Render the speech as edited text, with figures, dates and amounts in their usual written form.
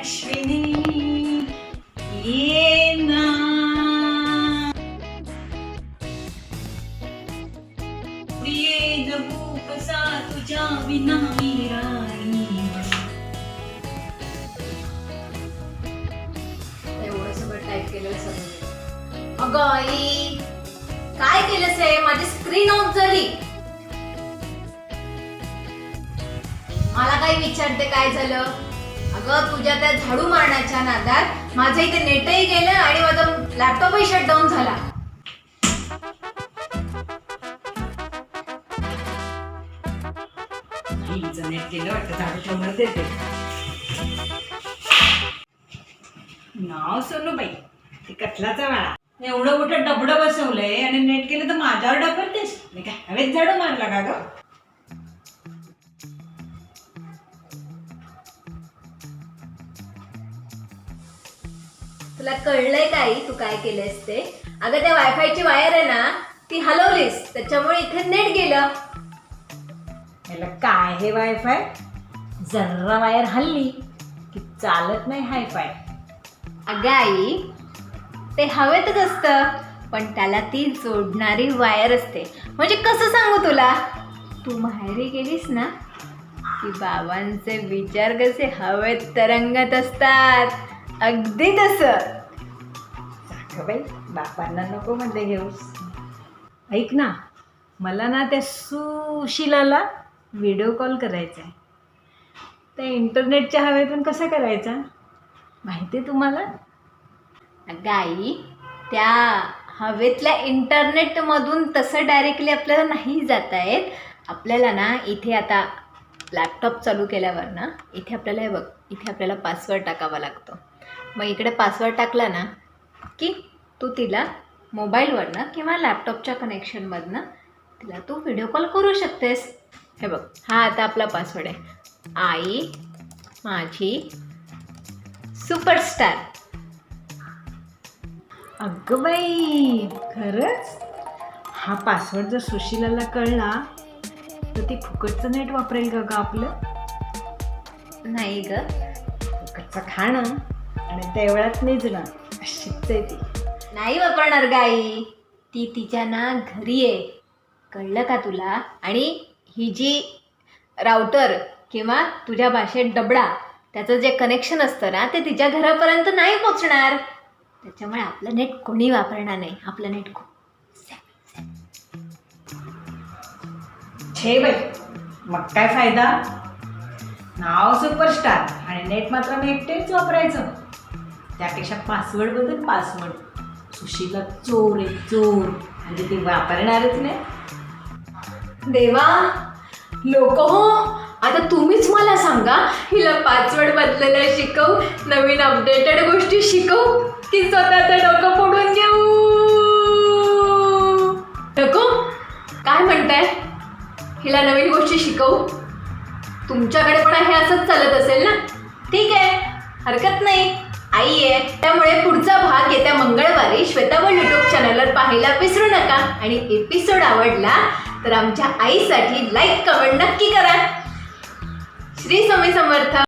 अश्विनी ये ना. ये जगू कसा तुझ्या विना मी राणी. एवढं सगळं टाईप केलं सगळं. अगं आई काय केलंस हे? माझी स्क्रीन ऑफ झाली. मला काय विचारते काय झालं? अगं तुझ्या त्या झाडू मारण्याच्या नादात माझं इथे नेटही गेलं आणि माझा लॅपटॉपही शटडाऊन झाला. हिचं नेट गेलं वाटतं, झाडू ठेवूनच येते. नाव सोनूबाई, ते कथलाचा वाळा. एवढं मोठं डबडं बसवलंय आणि नेट गेलं तर माझ्यावर डबरतेस. मी काय हवेत झाडू मारला का ग? तुला कळलंय काय तू काय केलंयस ते? अगं त्या वायफायची वायर आहे ना ती हलवलीस, त्याच्यामुळे इथे नेट गेलं. याला काय हे वायफाय? जरा वायर हल्ली की चालत नाही हायफाय. अगं आई ते हवेतच असतं, पण त्याला ती जोडणारी वायर असते. म्हणजे कसं सांगू तुला? तू माहेरी गेलीस ना की बाबांचे विचार कसे हवेत तरंगत असतात, अगदी तसं. बाई बापांना नको म्हणते घेऊस. ऐक ना, मला ना त्या सुशिलाला व्हिडिओ कॉल करायचा आहे. त्या इंटरनेटच्या हवेतून कसा करायचा माहिती आहे तुम्हाला? अगं आई त्या हवेतल्या इंटरनेटमधून तसं डायरेक्टली आपल्याला नाही जाता येत. आपल्याला ना इथे आता लॅपटॉप चालू केल्यावर ना इथे आपल्याला हे बघ, इथे आपल्याला पासवर्ड टाकावा लागतो. मग इकडे पासवर्ड टाकला ना की तू तिला मोबाईलवरनं किंवा लॅपटॉपच्या कनेक्शनमधनं तिला तू व्हिडिओ कॉल करू शकतेस. हे बघ, हा आता आपला पासवर्ड आहे. आई माझी सुपरस्टार. अगं बाई खरंच? हा पासवर्ड जर सुशिलाला कळला तर ती फुकटचं नेट वापरेल का ग आपलं? नाही ग, फुकटचं खाणं आणि तेवढ्यात निजणं अशीच आहे ती. नाही वापरणार ग आई. ती तिच्या ना घरी आहे, कळलं का तुला? आणि ही जी राउटर किंवा तुझ्या भाषेत डबडा त्याचं जे कनेक्शन असतं ना ते तिच्या घरापर्यंत नाही पोचणार. त्याच्यामुळे आपलं नेट कोणी वापरणार नाही. आपलं नेट छे बाई, मग काय फायदा? नाव सुपरस्टार आणि नेट मात्र मी एकटेच वापरायचं. त्यापेक्षा पासवर्ड बदल पासवर्ड. सुशीला चोर आहे चोर, म्हणजे ती वापरणारच नाही. देवा लोक हो, आता तुम्हीच मला सांगा, हिला पासवर्ड बदलायला शिकव, नवीन अपडेटेड गोष्टी शिकव की स्वतःचं डोकं फोडून घेऊ? नको, काय म्हणताय? हिला नवीन गोष्टी शिकवू? तुमच्याकडे पण हे असंच चालत असेल ना? ठीक आहे, हरकत नाही. आई आहे त्यामुळे पुढचा भाग येत्या मंगळवारी श्वेतावळ यूट्यूब चॅनलवर पाहायला विसरू नका. आणि एपिसोड आवडला तर आमच्या आईसाठी लाईक कमेंट नक्की करा. श्री स्वामी समर्थ.